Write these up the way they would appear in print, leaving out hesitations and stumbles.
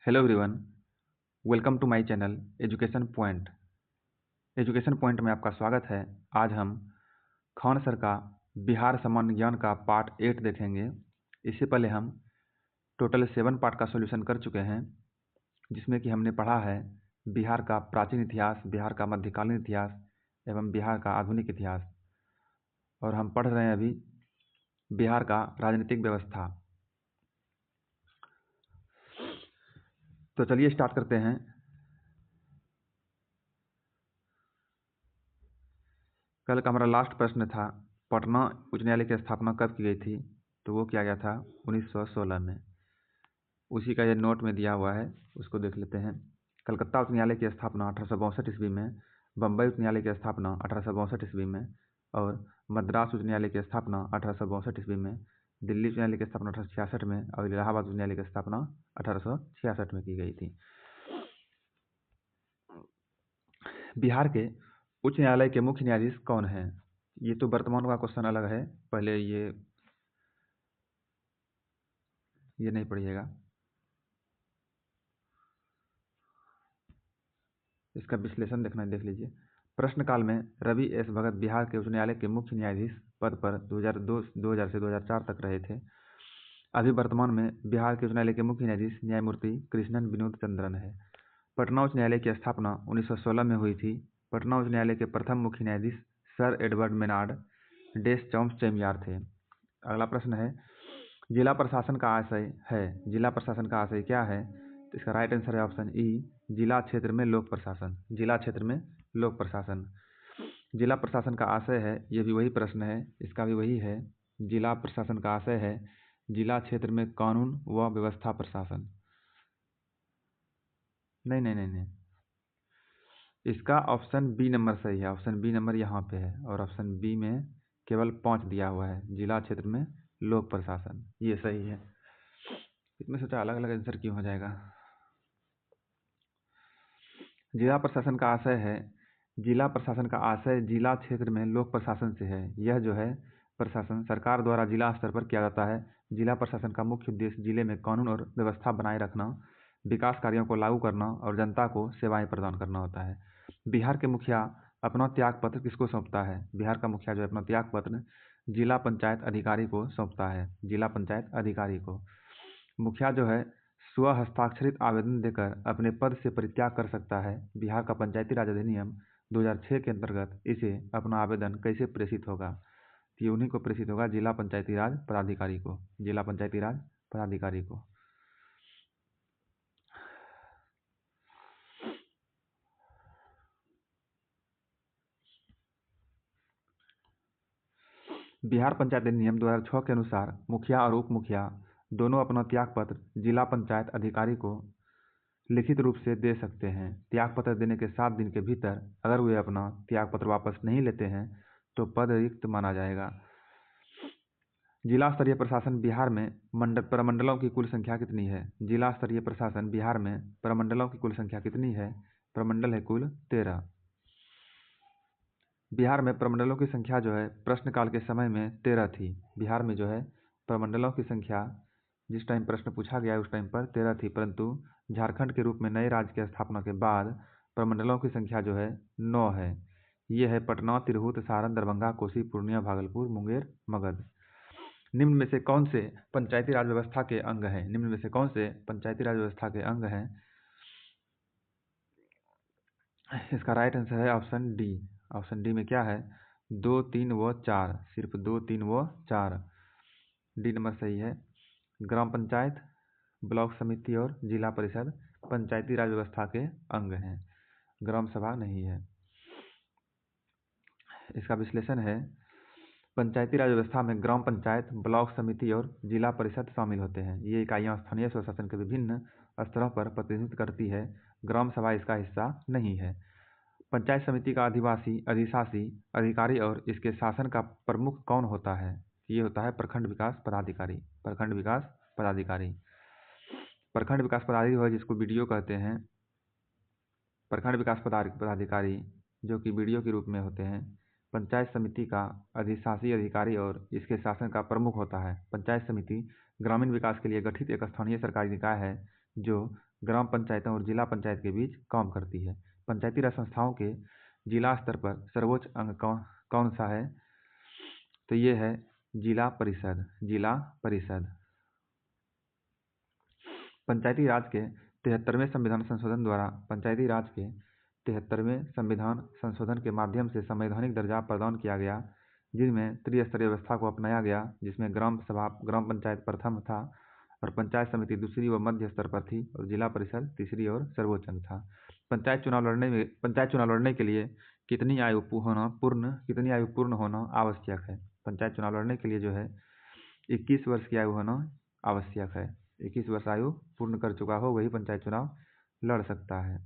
Hello everyone, welcome to my channel education point. Education point में आपका स्वागत है। आज हम खान सर का बिहार सामान्य ज्ञान का पार्ट 8 देखेंगे। इससे पहले हम टोटल 7 पार्ट का सॉल्यूशन कर चुके हैं, जिसमें कि हमने पढ़ा है बिहार का प्राचीन इतिहास, बिहार का मध्यकालीन इतिहास एवं बिहार का आधुनिक इतिहास। और हम पढ़ रहे हैं अभी बिहार का राजनीतिक व्यवस्था। तो चलिए स्टार्ट करते हैं। कल का हमारा लास्ट प्रश्न था, पटना उच्च न्यायालय की स्थापना कब की गई थी? तो वो किया गया था 1916 में। उसी का ये नोट में दिया हुआ है, उसको देख लेते हैं। कलकत्ता उच्च न्यायालय की स्थापना 1862 ईस्वी में, बम्बई उच्च न्यायालय की स्थापना 1862 ईस्वी में, और मद्रास उच्च न्यायालय की स्थापना 1862 ईस्वी में, दिल्ली उच्च न्यायालय की स्थापना 1866 में, और इलाहाबाद उच्च न्यायालय की स्थापना 1866 में की गई थी। बिहार के उच्च न्यायालय के मुख्य न्यायाधीश कौन हैं? ये तो वर्तमान का क्वेश्चन अलग है, पहले ये नहीं पढ़िएगा। इसका विश्लेषण देखना है, देख लीजिए। प्रश्नकाल में रवि एस भगत बिहार के उच्च न्यायालय के मुख्य न्यायाधीश पद पर 2000 से 2004 तक रहे थे। अभी वर्तमान में बिहार के उच्च न्यायालय के मुख्य न्यायाधीश न्यायमूर्ति कृष्णन विनोद चंद्रन है। पटना उच्च न्यायालय की स्थापना 1916 में हुई थी। पटना उच्च न्यायालय के प्रथम मुख्य न्यायाधीश सर एडवर्ड मेनार्ड डेस चौम्स चेमियार थे। अगला प्रश्न है, जिला प्रशासन का आशय है। जिला प्रशासन का आशय क्या है? तो इसका राइट आंसर है ऑप्शन ई, जिला क्षेत्र में लोक प्रशासन। जिला क्षेत्र में लोक प्रशासन। जिला प्रशासन का आशय है, ये भी वही प्रश्न है, इसका भी वही है। जिला प्रशासन का आशय है जिला क्षेत्र में कानून व व्यवस्था प्रशासन। नहीं नहीं नहीं नहीं, इसका ऑप्शन बी नंबर सही है। ऑप्शन बी नंबर यहाँ पे है, और ऑप्शन बी में केवल 5 दिया हुआ है, जिला क्षेत्र में लोक प्रशासन, ये सही है। इसमें सोचा अलग अलग आंसर क्यों हो जाएगा। जिला प्रशासन का आशय है, जिला प्रशासन का आशय जिला क्षेत्र में लोक प्रशासन से है। यह जो है प्रशासन सरकार द्वारा जिला स्तर पर किया जाता है। जिला प्रशासन का मुख्य उद्देश्य जिले में कानून और व्यवस्था बनाए रखना, विकास कार्यों को लागू करना और जनता को सेवाएं प्रदान करना होता है। बिहार के मुखिया अपना त्याग पत्र किसको सौंपता है? बिहार का मुखिया जो है अपना त्याग पत्र जिला पंचायत अधिकारी को सौंपता है। जिला पंचायत अधिकारी को मुखिया जो है स्व हस्ताक्षरित आवेदन देकर अपने पद से परित्याग कर सकता है। बिहार का पंचायती राज अधिनियम 2006 के अंतर्गत इसे अपना आवेदन कैसे प्रेषित होगा? तो ये उन्हीं को प्रेषित होगा, जिला पंचायती राज पदाधिकारी को। जिला पंचायती राज पदाधिकारी को। बिहार पंचायत अधिनियम 2006 के अनुसार मुखिया और उप मुखिया दोनों अपना त्याग पत्र जिला पंचायत अधिकारी को लिखित रूप से दे सकते हैं। त्याग पत्र देने के 7 दिन के भीतर अगर वे अपना त्याग पत्र वापस नहीं लेते हैं तो पद रिक्त माना जाएगा। जिला स्तरीय प्रशासन बिहार में प्रमंडलों की कुल संख्या कितनी है? जिला स्तरीय प्रशासन बिहार में प्रमंडलों की कुल संख्या कितनी है? प्रमंडल है कुल 13। बिहार में प्रमंडलों की संख्या जो है प्रश्नकाल के समय में 13 थी। बिहार में जो है प्रमंडलों की संख्या जिस टाइम प्रश्न पूछा गया उस टाइम पर 13 थी, परंतु झारखंड के रूप में नए राज्य की स्थापना के बाद प्रमंडलों की संख्या जो है 9 है। ये है पटना, तिरहुत, सारण, दरभंगा, कोसी, पूर्णिया, भागलपुर, मुंगेर, मगध। निम्न में से कौन से पंचायती राज व्यवस्था के अंग हैं? निम्न में से कौन से पंचायती राज व्यवस्था के अंग हैं? इसका राइट आंसर है ऑप्शन डी। ऑप्शन डी में क्या है? 2, 3 व 4। सिर्फ 2, 3 व 4। डी नंबर सही है। ग्राम पंचायत, ब्लॉक समिति और जिला परिषद पंचायती राज व्यवस्था के अंग हैं, ग्राम सभा नहीं है। इसका विश्लेषण है, पंचायती राज व्यवस्था में ग्राम पंचायत, ब्लॉक समिति और जिला परिषद शामिल होते हैं। ये इकाइयाँ स्थानीय स्वशासन के विभिन्न स्तरों पर प्रतिनिधित्व करती है। ग्राम सभा इसका हिस्सा नहीं है। पंचायत समिति का अधिवासी, अधिशासी, अधिकारी और इसके शासन का प्रमुख कौन होता है? ये होता है प्रखंड विकास पदाधिकारी। प्रखंड विकास पदाधिकारी। प्रखंड विकास पदाधिकारी जिसको बीडीओ कहते हैं। प्रखंड विकास पदाधिकारी जो कि बीडीओ के रूप में होते हैं। पंचायत समिति का अधिशासी अधिकारी और इसके शासन का प्रमुख होता है। पंचायत समिति ग्रामीण विकास के लिए गठित एक स्थानीय सरकारी निकाय है जो ग्राम पंचायतों और जिला पंचायत के बीच काम करती है। पंचायती राज संस्थाओं के जिला स्तर पर सर्वोच्च अंग कौन सा है? तो ये है जिला परिषद। जिला परिषद। पंचायती राज के 73वें संविधान संशोधन द्वारा पंचायती राज के 73वें संविधान संशोधन के माध्यम से संवैधानिक दर्जा प्रदान किया गया, जिनमें त्रिस्तरीय व्यवस्था को अपनाया गया, जिसमें ग्राम सभा ग्राम पंचायत प्रथम था और पंचायत समिति दूसरी व मध्य स्तर पर थी और जिला परिषद तीसरी और सर्वोच्च अंग था। पंचायत चुनाव लड़ने के लिए कितनी आयु पूर्ण होना आवश्यक है? पंचायत चुनाव लड़ने के लिए जो है 21 वर्ष की आयु होना आवश्यक है। 21 वर्ष आयु पूर्ण कर चुका हो वही पंचायत चुनाव लड़ सकता है।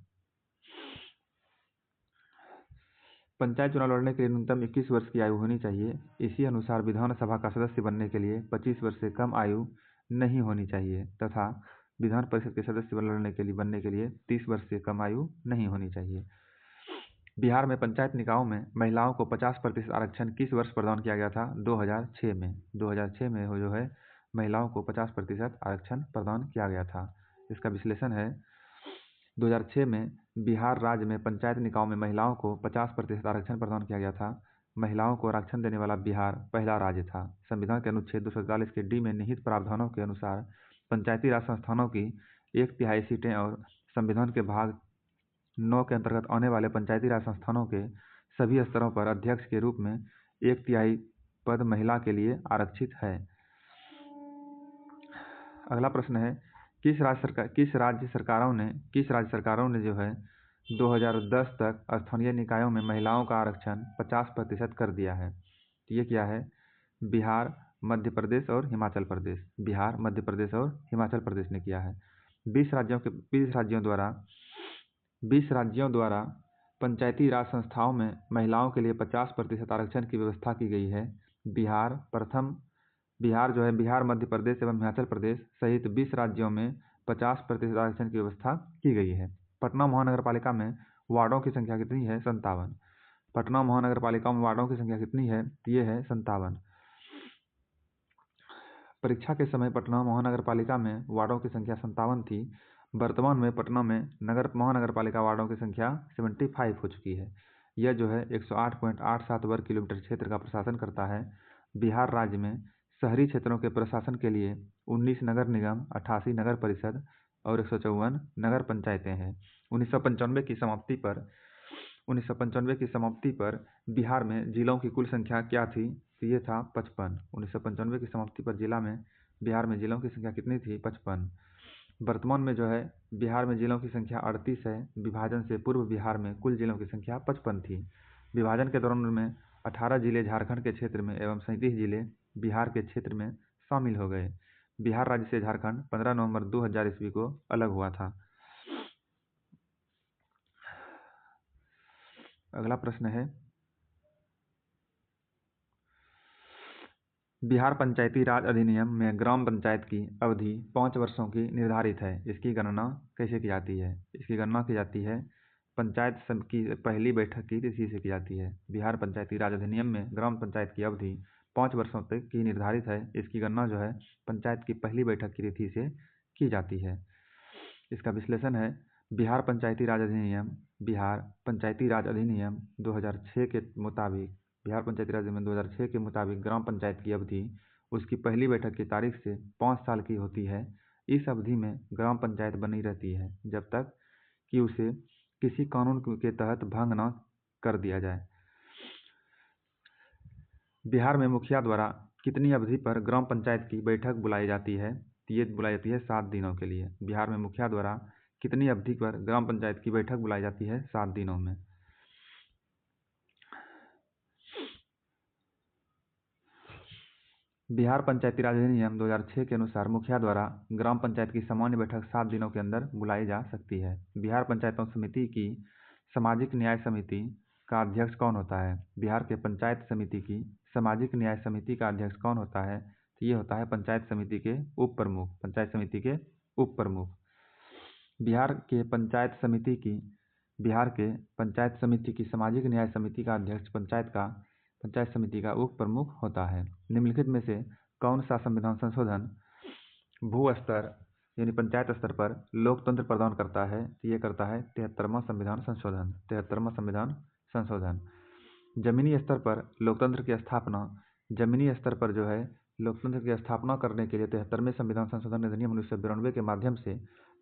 पंचायत चुनाव लड़ने के लिए न्यूनतम 21 वर्ष की आयु होनी चाहिए। इसी अनुसार विधानसभा का सदस्य बनने के लिए 25 वर्ष से कम आयु नहीं होनी चाहिए तथा विधान परिषद के सदस्य बनने के लिए 30 वर्ष से कम आयु नहीं होनी चाहिए। बिहार में पंचायत निकायों में महिलाओं को 50% आरक्षण किस वर्ष प्रदान किया गया था? 2006 में। 2006 में जो है महिलाओं को 50% आरक्षण प्रदान किया गया था। इसका विश्लेषण है 2006 में बिहार राज्य में पंचायत निकायों में महिलाओं को 50% आरक्षण प्रदान किया गया था। महिलाओं को आरक्षण देने वाला बिहार पहला राज्य था। संविधान के अनुच्छेद 247 के डी में निहित प्रावधानों के अनुसार पंचायती राज संस्थानों की 1/3 सीटें और संविधान के भाग 9 के अंतर्गत आने वाले पंचायती राज संस्थानों के सभी स्तरों पर अध्यक्ष के रूप में 1/3 पद महिला के लिए आरक्षित है। अगला प्रश्न है किस राज्य सरकारों ने जो है 2010 तक स्थानीय निकायों में महिलाओं का आरक्षण 50% कर दिया है? ये क्या है? बिहार, मध्य प्रदेश और हिमाचल प्रदेश। बिहार, मध्य प्रदेश और हिमाचल प्रदेश ने किया है। 20 राज्यों द्वारा पंचायती राज संस्थाओं में महिलाओं के लिए 50% आरक्षण की व्यवस्था की गई है। बिहार, मध्य प्रदेश एवं हिमाचल प्रदेश सहित 20 राज्यों में 50% आरक्षण की व्यवस्था की गई है। पटना महानगर पालिका में वार्डों की संख्या कितनी है? 57। पटना महानगर पालिका में वार्डों की संख्या कितनी है? ये है 57। परीक्षा के समय पटना महानगर पालिका में वार्डों की संख्या 57 थी। वर्तमान में पटना में महानगर पालिका वार्डों की संख्या 75 हो चुकी है। यह जो है 108.87 वर्ग किलोमीटर क्षेत्र का प्रशासन करता है। बिहार राज्य में शहरी क्षेत्रों के प्रशासन के लिए 19 नगर निगम, 88 नगर परिषद और 154 नगर पंचायतें हैं। 1995 की समाप्ति पर बिहार में जिलों की कुल संख्या क्या थी? तो ये था 55। 1995 की समाप्ति पर बिहार में जिलों की संख्या कितनी थी? 55। वर्तमान में जो है बिहार में जिलों की संख्या 38 है। विभाजन से पूर्व बिहार में कुल जिलों की संख्या 55 थी। विभाजन के दौरान में 18 जिले झारखंड के क्षेत्र में एवं 37 जिले बिहार के क्षेत्र में शामिल हो गए। बिहार राज्य से झारखंड 15 नवंबर 2000 ईस्वी को अलग हुआ था। अगला प्रश्न है बिहार पंचायती राज अधिनियम में ग्राम पंचायत की अवधि 5 वर्षों की निर्धारित है। इसकी गणना कैसे की जाती है? इसकी गणना की जाती है पंचायत की पहली बैठक की तिथि से की जाती है। बिहार पंचायती राज अधिनियम में ग्राम पंचायत की अवधि 5 वर्षों तक की निर्धारित है। इसकी गणना जो है पंचायत की पहली बैठक की तिथि से की जाती है। इसका विश्लेषण है बिहार पंचायती राज अधिनियम 2006 के मुताबिक बिहार पंचायती राज अधिनियम 2006 के मुताबिक ग्राम पंचायत की अवधि उसकी पहली बैठक की तारीख से 5 साल की होती है। इस अवधि में ग्राम पंचायत बनी रहती है जब तक कि उसे किसी कानून के तहत भंग न कर दिया जाए। बिहार में मुखिया द्वारा कितनी अवधि पर ग्राम पंचायत की बैठक बुलाई जाती है? ये बुलाई जाती है 7 दिनों के लिए। बिहार में मुखिया द्वारा कितनी अवधि पर ग्राम पंचायत की बैठक बुलाई जाती है? 7 दिनों में। बिहार पंचायती राज अधिनियम 2006 के अनुसार मुखिया द्वारा ग्राम पंचायत की सामान्य बैठक 7 दिनों के अंदर बुलाई जा सकती है। बिहार पंचायतों समिति की सामाजिक न्याय समिति का अध्यक्ष कौन होता है? बिहार के पंचायत समिति की सामाजिक न्याय समिति का अध्यक्ष कौन होता है? तो ये होता है पंचायत समिति के उप प्रमुख। बिहार के पंचायत समिति की सामाजिक न्याय समिति का अध्यक्ष पंचायत समिति का उप प्रमुख होता है। निम्नलिखित में से कौन सा संविधान संशोधन भू स्तर यानी पंचायत स्तर पर लोकतंत्र प्रदान करता है, तो ये करता है 73वां संविधान संशोधन। 73वां संविधान संशोधन। जमीनी स्तर पर लोकतंत्र की स्थापना, जमीनी स्तर पर जो है लोकतंत्र की स्थापना करने के लिए 73वें संविधान संशोधन अधिनियम 1992 के माध्यम से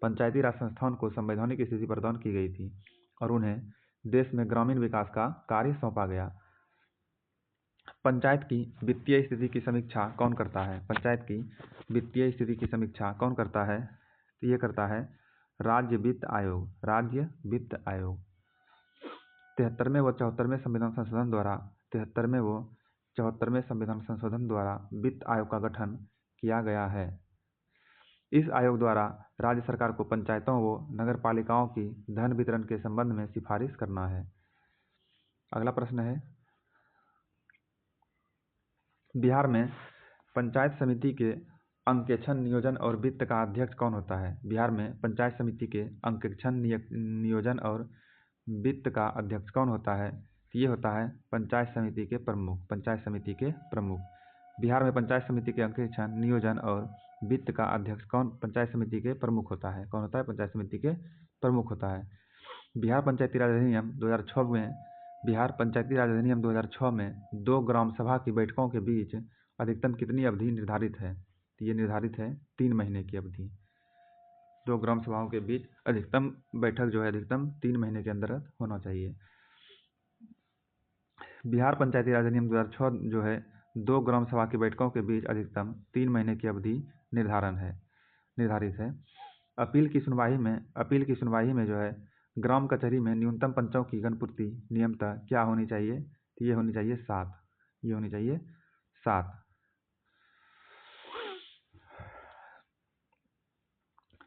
पंचायती राज संस्थान को संवैधानिक स्थिति प्रदान की गई थी और उन्हें देश में ग्रामीण विकास का कार्य सौंपा गया। पंचायत की वित्तीय स्थिति की समीक्षा कौन करता है? पंचायत की वित्तीय स्थिति की समीक्षा कौन करता है? तो ये करता है राज्य वित्त आयोग। राज्य वित्त आयोग। 73वें व 74वें संविधान संशोधन द्वारा 73वें व 74वें संविधान संशोधन द्वारा वित्त आयोग का गठन किया गया है। इस आयोग द्वारा राज्य सरकार को पंचायतों व नगर पालिकाओं की धन वितरण के संबंध में सिफारिश करना है। अगला प्रश्न है, बिहार में पंचायत समिति के अंकेक्षण, नियोजन और वित्त का अध्यक्ष कौन होता है? बिहार में पंचायत समिति के अंकेक्षण, नियोजन और वित्त का अध्यक्ष कौन होता है? ये होता है पंचायत समिति के प्रमुख। पंचायत समिति के प्रमुख। बिहार में पंचायत समिति के अंकेक्षण, नियोजन और वित्त का अध्यक्ष कौन पंचायत समिति के प्रमुख होता है? कौन होता है? पंचायत समिति के प्रमुख होता है। बिहार पंचायती राज अधिनियम 2006 में बिहार पंचायती राज अधिनियम 2006 में 2 ग्राम सभा की बैठकों के बीच अधिकतम कितनी अवधि निर्धारित है? तो ये निर्धारित है 3 महीने की अवधि। 2 ग्राम सभाओं के बीच अधिकतम बैठक जो है अधिकतम 3 महीने के अंदर होना चाहिए। बिहार पंचायती राज अधिनियम 2006 जो है 2 ग्राम सभा की बैठकों के बीच अधिकतम 3 महीने की अवधि निर्धारित है। अपील की सुनवाई में जो है ग्राम कचहरी में न्यूनतम पंचों की गणपूर्ति नियमतः क्या होनी चाहिए? तो ये होनी चाहिए 7। ये होनी चाहिए 7।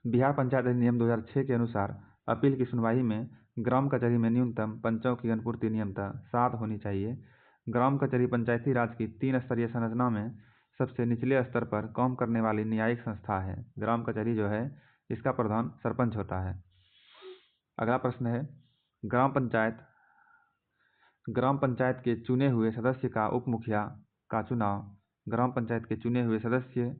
बिहार पंचायत अधिनियम 2006 के अनुसार अपील की सुनवाई में ग्राम कचहरी में न्यूनतम पंचों की गणपूर्ति नियमतः 7 होनी चाहिए। ग्राम कचहरी पंचायती राज की 3 स्तरीय संरचना में सबसे निचले स्तर पर काम करने वाली न्यायिक संस्था है। ग्राम कचहरी जो है इसका प्रधान सरपंच होता है। अगला प्रश्न है, ग्राम पंचायत के चुने हुए सदस्य का उप मुखिया का चुनाव ग्राम पंचायत के चुने हुए सदस्य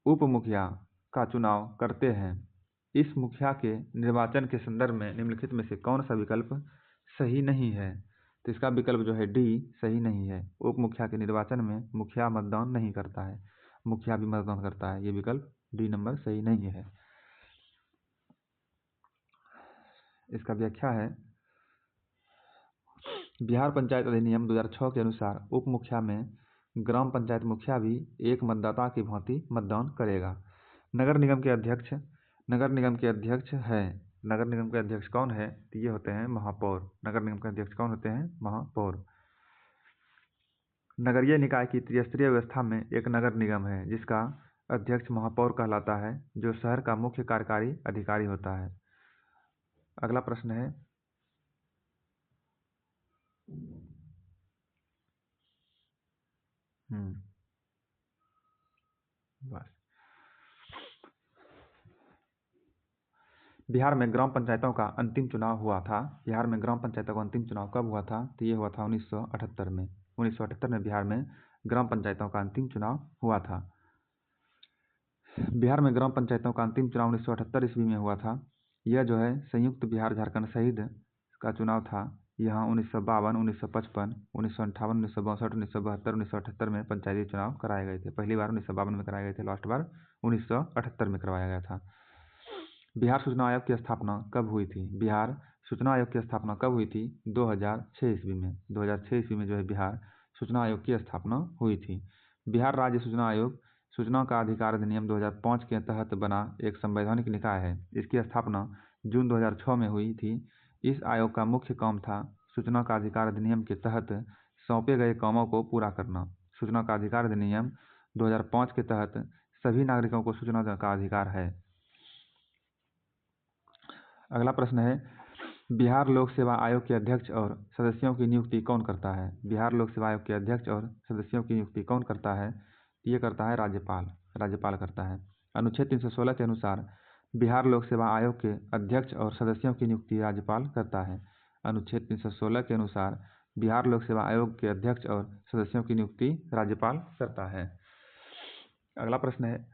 उप मुखिया का चुनाव करते हैं। इस मुखिया के निर्वाचन के संदर्भ में निम्नलिखित में से कौन सा विकल्प सही नहीं है? तो इसका विकल्प जो है डी सही नहीं है। उप मुखिया के निर्वाचन में मुखिया मतदान नहीं करता है, मुखिया भी मतदान करता है। ये विकल्प डी नंबर सही नहीं है। इसका व्याख्या है, बिहार पंचायत अधिनियम 2006 के अनुसार उप मुखिया में ग्राम पंचायत मुखिया भी एक मतदाता की भांति मतदान करेगा। नगर निगम के अध्यक्ष कौन है? तो ये होते हैं महापौर। नगर निगम के अध्यक्ष कौन होते हैं? महापौर। नगरीय निकाय की त्रिस्तरीय व्यवस्था में एक नगर निगम है जिसका अध्यक्ष महापौर कहलाता है, जो शहर का मुख्य कार्यकारी अधिकारी होता है। अगला प्रश्न है, बस बिहार में ग्राम पंचायतों का अंतिम चुनाव हुआ था। बिहार में ग्राम पंचायतों का अंतिम चुनाव कब हुआ था? तो ये हुआ था 1978 में। 1978 में बिहार में ग्राम पंचायतों का अंतिम चुनाव हुआ था। बिहार में ग्राम पंचायतों का अंतिम चुनाव 1978 ईस्वी में हुआ था। यह जो है संयुक्त बिहार झारखंड शहीद का चुनाव था। यहाँ 1952, 1955, 1958, 1962, 1972, 1978 में पंचायती चुनाव कराए गए थे। पहली बार 1952 में कराए गए थे, लास्ट बार 1978 में करवाया गया था। बिहार सूचना आयोग की स्थापना कब हुई थी? बिहार सूचना आयोग की स्थापना कब हुई थी? 2006 ईस्वी में। 2006 ईस्वी में जो है बिहार सूचना आयोग की स्थापना हुई थी। बिहार राज्य सूचना आयोग सूचना का अधिकार अधिनियम 2005 के तहत बना एक संवैधानिक निकाय है। इसकी स्थापना जून 2006 में हुई थी। इस आयोग का मुख्य काम था सूचना का अधिकार अधिनियम के तहत सौंपे गए कामों को पूरा करना। सूचना का अधिकार अधिनियम 2005 के तहत सभी नागरिकों को सूचना का अधिकार है। अगला प्रश्न है, बिहार लोक सेवा आयोग के अध्यक्ष और सदस्यों की नियुक्ति कौन करता है? बिहार लोक सेवा आयोग के अध्यक्ष और सदस्यों की नियुक्ति कौन करता है? ये करता है राज्यपाल करता है। अनुच्छेद 316 के अनुसार बिहार लोक सेवा आयोग के अध्यक्ष और सदस्यों की नियुक्ति राज्यपाल करता है। अनुच्छेद 316 के अनुसार बिहार लोक सेवा आयोग के अध्यक्ष और सदस्यों की नियुक्ति राज्यपाल करता है। अगला प्रश्न है,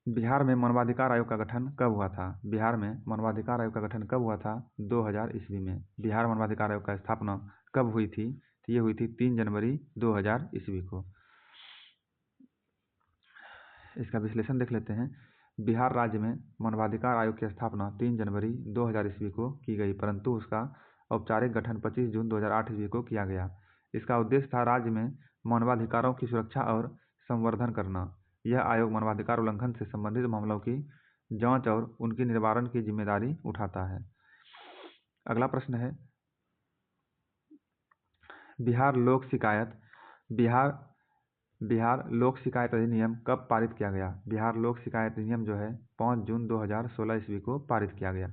बिहार में मानवाधिकार आयोग का गठन कब हुआ था? बिहार में मानवाधिकार आयोग का गठन कब हुआ था? 2000 ईस्वी में। बिहार मानवाधिकार आयोग का स्थापना कब हुई थी? तो ये हुई थी 3 जनवरी 2000 ईस्वी को। इसका विश्लेषण देख लेते हैं। बिहार राज्य में मानवाधिकार आयोग की स्थापना 3 जनवरी 2000 ईस्वी को की गई, परंतु उसका औपचारिक गठन 25 जून 2008 ईस्वी को किया गया। इसका उद्देश्य था राज्य में मानवाधिकारों की सुरक्षा और संवर्धन करना। यह आयोग मानवाधिकार उल्लंघन से संबंधित मामलों की जांच और उनके निवारण की जिम्मेदारी उठाता है। अगला प्रश्न है, बिहार लोक शिकायत अधिनियम कब पारित किया गया? बिहार लोक शिकायत अधिनियम जो है 5 जून 2016 ईस्वी को पारित किया गया।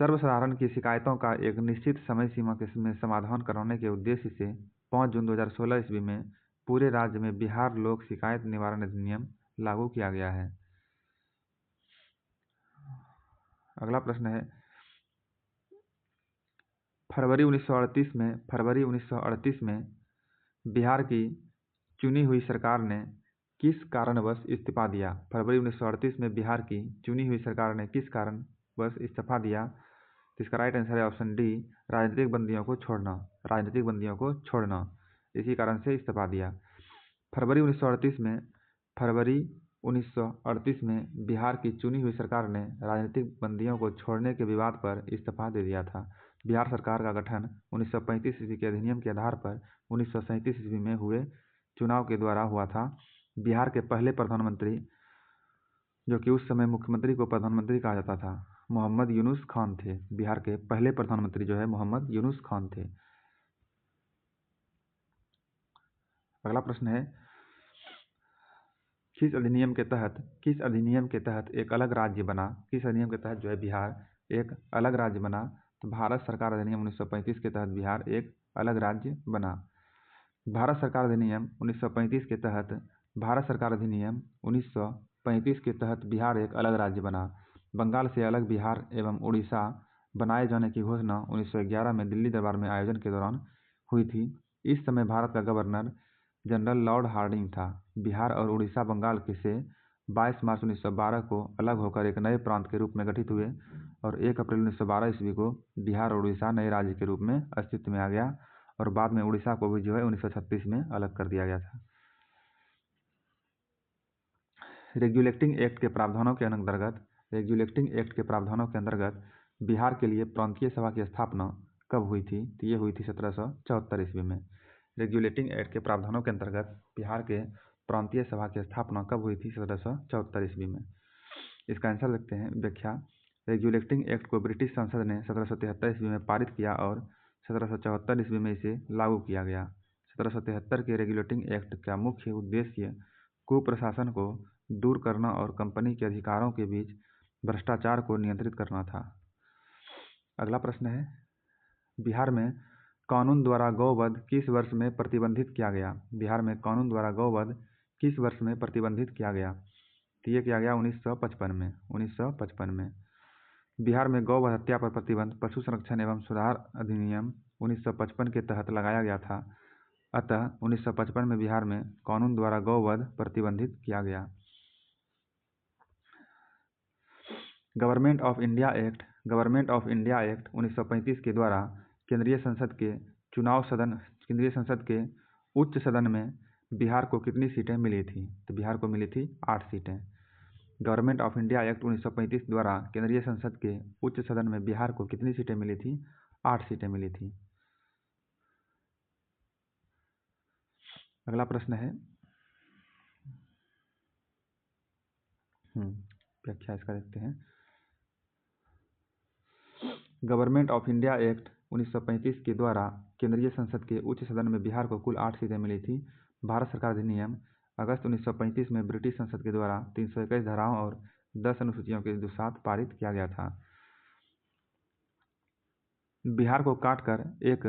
सर्वसाधारण की शिकायतों का एक निश्चित समय सीमा में समाधान कराने के उद्देश्य से 5 जून 2016 ईस्वी में पूरे राज्य में बिहार लोक शिकायत निवारण अधिनियम लागू किया गया है। अगला प्रश्न है, फरवरी 1938 में बिहार की चुनी हुई सरकार ने किस कारणवश इस्तीफा दिया? फरवरी 1938 में बिहार की चुनी हुई सरकार ने किस कारणवश इस्तीफा दिया? तो इसका राइट आंसर है ऑप्शन डी, राजनीतिक बंदियों को छोड़ना। इसी कारण से इस्तीफा दिया। फरवरी 1938 में बिहार की चुनी हुई सरकार ने राजनीतिक बंदियों को छोड़ने के विवाद पर इस्तीफा दे दिया था। बिहार सरकार का गठन 1935 ईस्वी के अधिनियम के आधार पर 1937 ईस्वी में हुए चुनाव के द्वारा हुआ था। बिहार के पहले प्रधानमंत्री, जो कि उस समय मुख्यमंत्री को प्रधानमंत्री कहा जाता था, मोहम्मद यूनुस खान थे। बिहार के पहले प्रधानमंत्री जो है मोहम्मद यूनुस खान थे। अगला प्रश्न है, किस अधिनियम के तहत एक अलग राज्य बना? किस अधिनियम के तहत जो है बिहार एक अलग राज्य बना? तो भारत सरकार अधिनियम 1935 के तहत बिहार एक अलग राज्य बना। भारत सरकार अधिनियम 1935 के तहत बिहार एक अलग राज्य बना। बंगाल से अलग बिहार एवं उड़ीसा बनाए जाने की घोषणा 1911 में दिल्ली दरबार में आयोजन के दौरान हुई थी। इस समय भारत का गवर्नर जनरल लॉर्ड हार्डिंग था। बिहार और उड़ीसा बंगाल से 22 मार्च 1912 को अलग होकर एक नए प्रांत के रूप में गठित हुए और 1 अप्रैल 1912 ईस्वी को बिहार और उड़ीसा नए राज्य के रूप में अस्तित्व में आ गया और बाद में उड़ीसा को भी जो है 1936 में अलग कर दिया गया था। रेगुलेटिंग एक्ट के प्रावधानों के अंतर्गत बिहार के लिए प्रांतीय सभा की स्थापना कब हुई थी? तो ये हुई थी 1774 ईस्वी में। रेगुलेटिंग एक्ट के प्रावधानों के अंतर्गत बिहार के प्रांतीय सभा की स्थापना कब हुई थी? 1774 ईस्वी में। इसका आंसर देखते हैं। व्याख्या, रेगुलेटिंग एक्ट को ब्रिटिश संसद ने 1773 ईस्वी में पारित किया और 1774 ईस्वी में इसे लागू किया गया। 1773 के रेगुलेटिंग एक्ट का मुख्य उद्देश्य कुप्रशासन को दूर करना और कंपनी के अधिकारों के बीच भ्रष्टाचार को नियंत्रित करना था। अगला प्रश्न है, बिहार में कानून द्वारा गौवध किस वर्ष में प्रतिबंधित किया गया? बिहार में कानून द्वारा गौवध किस वर्ष में प्रतिबंधित किया गया? तो ये किया गया 1955 में। बिहार में गौ हत्या पर प्रतिबंध पशु संरक्षण एवं सुधार अधिनियम 1955 के तहत लगाया गया था। अतः 1955 में बिहार में कानून द्वारा गौवध प्रतिबंधित किया गया। गवर्नमेंट ऑफ इंडिया एक्ट 1935 के द्वारा केंद्रीय संसद के उच्च सदन में बिहार को कितनी सीटें मिली थी? तो बिहार को मिली थी 8 सीटें। गवर्नमेंट ऑफ इंडिया एक्ट 1935 द्वारा केंद्रीय संसद के उच्च सदन में बिहार को कितनी सीटें मिली थी? 8 सीटें मिली थी। अगला प्रश्न है, व्याख्या इसका देखते हैं। गवर्नमेंट ऑफ इंडिया एक्ट 1935 के द्वारा केंद्रीय संसद के उच्च सदन में बिहार को कुल 8 सीटें मिली थी। भारत सरकार अधिनियम अगस्त 1935 में ब्रिटिश संसद के द्वारा 321 धाराओं और 10 अनुसूचियों के साथ पारित किया गया था। बिहार को काटकर एक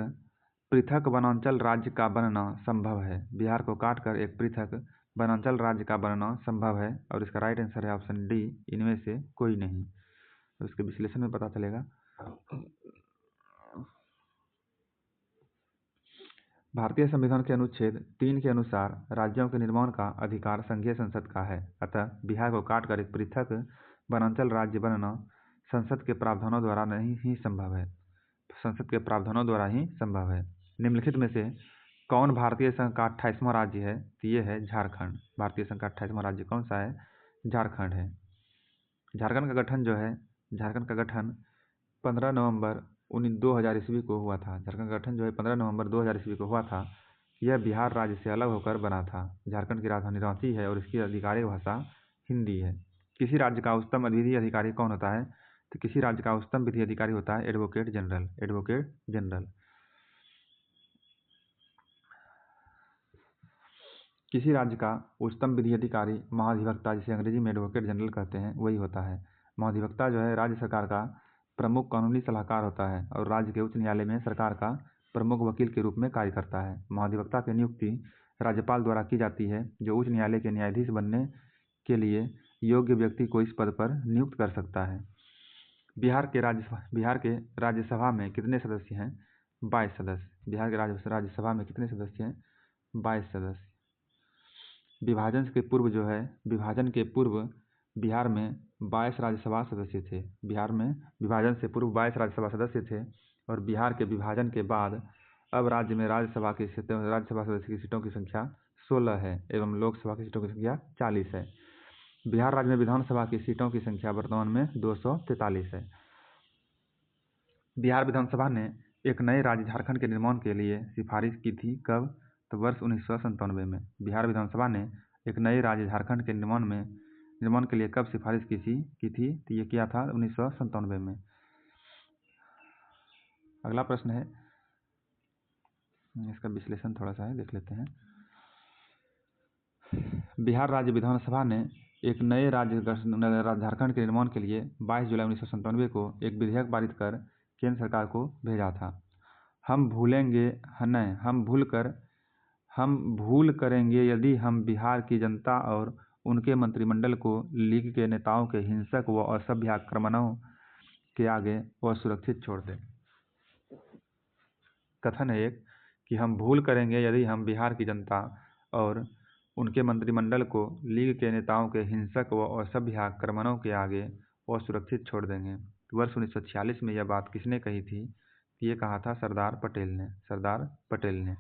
पृथक वनांचल राज्य का बनना संभव है। बिहार को काटकर एक पृथक वनांचल राज्य का बनना संभव है और इसका राइट आंसर है ऑप्शन डी, इनमें से कोई नहीं। तो इसके विश्लेषण में पता चलेगा। भारतीय संविधान के अनुच्छेद 3 के अनुसार राज्यों के निर्माण का अधिकार संघीय संसद का है, अतः बिहार को काटकर एक पृथक वनांचल राज्य बनना संसद के प्रावधानों द्वारा ही संभव है। संसद के प्रावधानों द्वारा ही संभव है। निम्नलिखित में से कौन भारतीय संघ का 28वां राज्य है? तो ये है झारखंड। भारतीय संघ का 28वां राज्य कौन सा है? झारखंड है। झारखंड का गठन जो है, झारखंड का गठन 15 नवंबर 2000 ईस्वी को हुआ था। झारखंड का गठन जो है 15 नवंबर 2000 ईस्वी को हुआ था। यह बिहार राज्य से अलग होकर बना था। झारखंड की राजधानी रांची है और इसकी आधिकारिक भाषा हिंदी है। किसी राज्य का उच्चतम विधि अधिकारी कौन होता है? तो किसी राज्य का उच्चतम विधि अधिकारी होता है एडवोकेट जनरल। Advocate general. किसी राज्य का उच्चतम विधि अधिकारी महाधिवक्ता, जिसे अंग्रेजी में एडवोकेट जनरल कहते हैं, वही होता है। महाधिवक्ता जो है राज्य सरकार का प्रमुख कानूनी सलाहकार होता है और राज्य के उच्च न्यायालय में सरकार का प्रमुख वकील के रूप में कार्य करता है। महाधिवक्ता की नियुक्ति राज्यपाल द्वारा की जाती है, जो उच्च न्यायालय के न्यायाधीश बनने के लिए योग्य व्यक्ति को इस पद पर नियुक्त कर सकता है। बिहार के राज्यसभा में कितने सदस्य हैं? 22 सदस्य। बिहार के राज्यसभा में कितने सदस्य हैं? 22 सदस्य। विभाजन के पूर्व बिहार में 22 राज्यसभा सदस्य थे। बिहार में विभाजन से पूर्व 22 राज्यसभा सदस्य थे और बिहार के विभाजन के बाद अब राज्य में राज्यसभा सदस्य की सीटों की संख्या 16 है एवं लोकसभा की सीटों की संख्या 40 है। बिहार राज्य में विधानसभा की सीटों की संख्या वर्तमान में 243 है। बिहार विधानसभा ने एक नए राज्य झारखंड के निर्माण के लिए सिफारिश की थी। कब? तो वर्ष 1997 में। बिहार विधानसभा ने एक नए राज्य झारखंड के निर्माण के लिए कब सिफारिश की थी? तो ये किया था 1997 में। अगला प्रश्न है, इसका विश्लेषण थोड़ा सा है, देख लेते हैं। बिहार राज्य विधानसभा ने एक नए राज्य झारखंड के निर्माण के लिए 22 जुलाई 1997 को एक विधेयक पारित कर केंद्र सरकार को भेजा था। हम भूल करेंगे यदि हम बिहार की जनता और उनके मंत्रिमंडल को लीग के नेताओं के हिंसक व असभ्य आक्रमणों के आगे असुरक्षित छोड़ दें। कथन है एक कि हम भूल करेंगे यदि हम बिहार की जनता और उनके मंत्रिमंडल को लीग के नेताओं के हिंसक व असभ्य आक्रमणों के आगे असुरक्षित छोड़ देंगे। वर्ष 1946 में यह बात किसने कही थी? ये कहा था सरदार पटेल ने।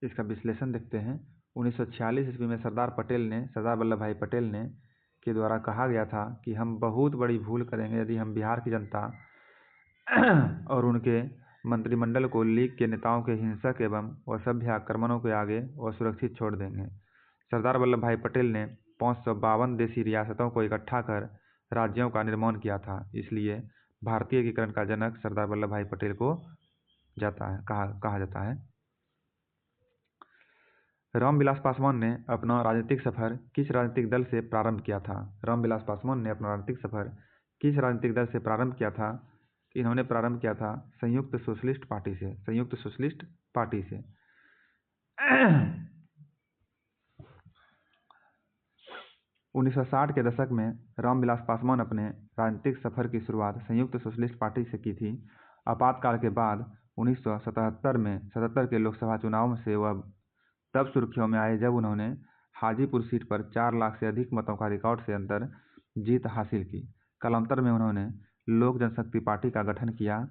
इसका विश्लेषण देखते हैं। 1946 ईस्वी में सरदार वल्लभ भाई पटेल ने के द्वारा कहा गया था कि हम बहुत बड़ी भूल करेंगे यदि हम बिहार की जनता और उनके मंत्रिमंडल को लीग के नेताओं के हिंसक एवं असभ्य आक्रमणों के आगे असुरक्षित छोड़ देंगे। सरदार वल्लभ भाई पटेल ने 552 देशी रियासतों को इकट्ठा कर राज्यों का निर्माण किया था। इसलिए भारतीय एकीकरण का जनक सरदार वल्लभ भाई पटेल को कहा जाता है। रामविलास पासवान ने अपना राजनीतिक सफर किस राजनीतिक दल से प्रारंभ किया था? रामविलास पासवान ने अपना राजनीतिक सफर किस राजनीतिक दल से प्रारंभ किया था? इन्होंने प्रारंभ किया था संयुक्त सोशलिस्ट पार्टी से। 1960 के दशक में रामविलास पासवान अपने राजनीतिक सफर की शुरुआत संयुक्त सोशलिस्ट पार्टी से की थी। आपातकाल के बाद 1977 के लोकसभा चुनाव से वह तब सुर्खियों में आए जब उन्होंने हाजीपुर सीट पर 4 लाख से अधिक मतों का रिकॉर्ड से अंतर जीत हासिल की। कालांतर में उन्होंने लोक जनशक्ति पार्टी का गठन किया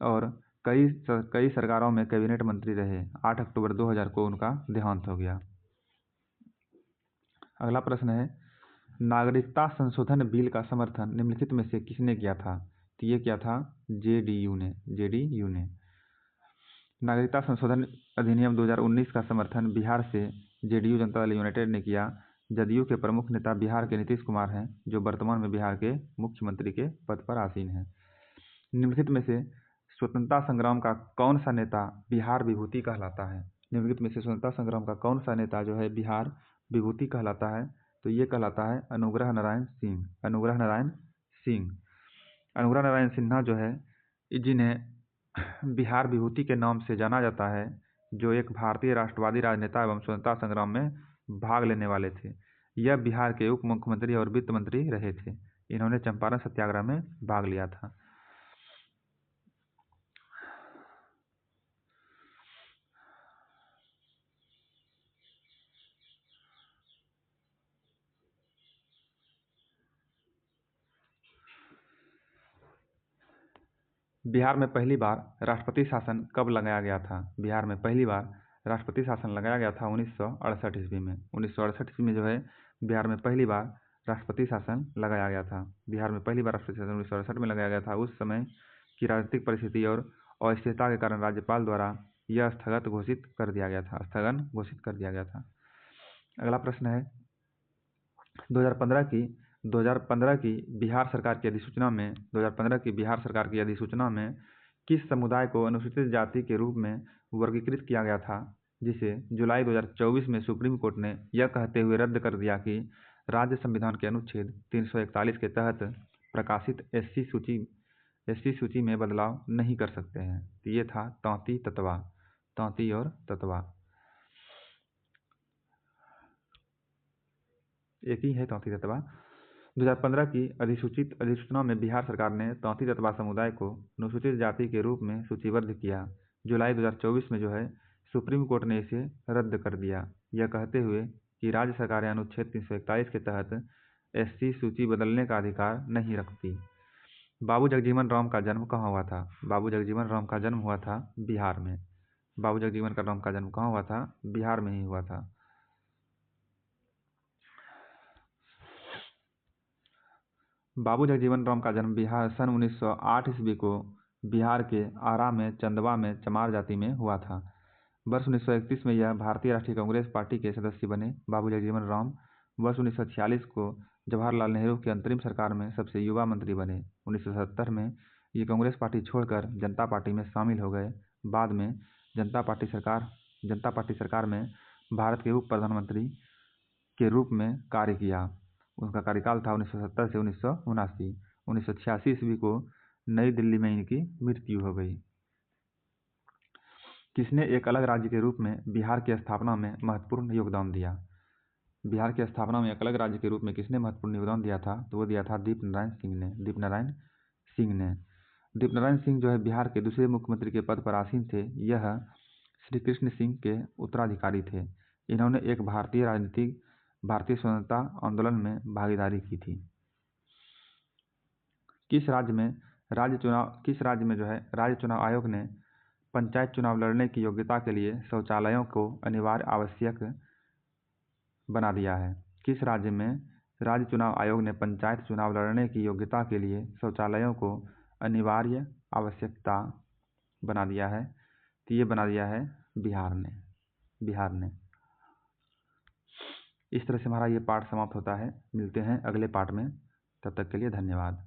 और कई सरकारों में कैबिनेट मंत्री रहे। 8 अक्टूबर 2000 को उनका देहांत हो गया। अगला प्रश्न है, नागरिकता संशोधन बिल का समर्थन निम्नलिखित में से किसने किया था? तो ये किया था जेडीयू ने। नागरिकता संशोधन अधिनियम 2019 का समर्थन बिहार से जेडीयू जनता दल यूनाइटेड ने किया। जदयू के प्रमुख नेता बिहार के नीतीश कुमार हैं, जो वर्तमान में बिहार के मुख्यमंत्री के पद पर आसीन हैं। निम्नलिखित में से स्वतंत्रता संग्राम का कौन सा नेता बिहार विभूति कहलाता है? निम्नलिखित में से स्वतंत्रता संग्राम का कौन सा नेता जो है बिहार विभूति कहलाता है? तो ये कहलाता है अनुग्रह नारायण सिन्हा जो है, जिन्हें बिहार विभूति के नाम से जाना जाता है, जो एक भारतीय राष्ट्रवादी राजनेता एवं स्वतंत्रता संग्राम में भाग लेने वाले थे। यह बिहार के उप मुख्यमंत्री और वित्त मंत्री रहे थे। इन्होंने चंपारण सत्याग्रह में भाग लिया था। बिहार में पहली बार राष्ट्रपति शासन कब लगाया गया था? बिहार में पहली बार राष्ट्रपति शासन लगाया गया था 1968 ईस्वी में। 1968 ईस्वी में जो है बिहार में पहली बार राष्ट्रपति शासन लगाया गया था। बिहार में पहली बार राष्ट्रपति शासन 1968 में लगाया गया था। उस समय की राजनीतिक परिस्थिति और अस्थिरता के कारण राज्यपाल द्वारा यह स्थगन घोषित कर दिया गया था। अगला प्रश्न है 2015 की बिहार सरकार की अधिसूचना में किस समुदाय को अनुसूचित जाति के रूप में वर्गीकृत किया गया था, जिसे जुलाई 2024 में सुप्रीम कोर्ट ने यह कहते हुए रद्द कर दिया कि राज्य संविधान के अनुच्छेद 341 के तहत प्रकाशित एससी सूची में बदलाव नहीं कर सकते हैं। तो ये था तौती और ततवा, एक ही है तौती ततवा। 2015 की अधिसूचना में बिहार सरकार ने तौती ततवा समुदाय को अनुसूचित जाति के रूप में सूचीबद्ध किया। जुलाई 2024 में जो है सुप्रीम कोर्ट ने इसे रद्द कर दिया, यह कहते हुए कि राज्य सरकारें अनुच्छेद 341 के तहत एससी सूची बदलने का अधिकार नहीं रखती। बाबू जगजीवन राम का जन्म कहाँ हुआ था? बाबू जगजीवन राम का जन्म हुआ था बिहार में। बाबू जगजीवन राम का जन्म कहाँ हुआ था? बिहार में ही हुआ था। बाबू जगजीवन राम का जन्म बिहार सन 1908 ईस्वी को बिहार के आरा में चंदवा में चमार जाति में हुआ था। वर्ष 1931 में यह भारतीय राष्ट्रीय कांग्रेस पार्टी के सदस्य बने। बाबू जगजीवन राम वर्ष 1946 को जवाहरलाल नेहरू की अंतरिम सरकार में सबसे युवा मंत्री बने। 1970 में ये कांग्रेस पार्टी छोड़कर जनता पार्टी में शामिल हो गए। बाद में जनता पार्टी सरकार में भारत के उप प्रधानमंत्री के रूप में कार्य किया। उनका कार्यकाल था 1970 से 1979। 1986 ईस्वी को नई दिल्ली में इनकी मृत्यु हो गई। किसने एक अलग राज्य के रूप में बिहार की स्थापना में महत्वपूर्ण योगदान दिया? बिहार की स्थापना में एक अलग राज्य के रूप में किसने महत्वपूर्ण योगदान दिया था? तो वो दिया था दीपनारायण सिंह जो है बिहार के दूसरे मुख्यमंत्री के पद पर आसीन थे। यह श्री कृष्ण सिंह के उत्तराधिकारी थे। इन्होंने एक भारतीय स्वतंत्रता आंदोलन में भागीदारी की थी। किस राज्य में जो है राज्य चुनाव आयोग ने पंचायत चुनाव लड़ने की योग्यता के लिए शौचालयों को अनिवार्य आवश्यक बना दिया है? किस राज्य में राज्य चुनाव आयोग ने पंचायत चुनाव लड़ने की योग्यता के लिए शौचालयों को अनिवार्य आवश्यकता बना दिया है? तो ये बना दिया है बिहार ने। इस तरह से हमारा ये पाठ समाप्त होता है। मिलते हैं अगले पाठ में, तब तक के लिए धन्यवाद।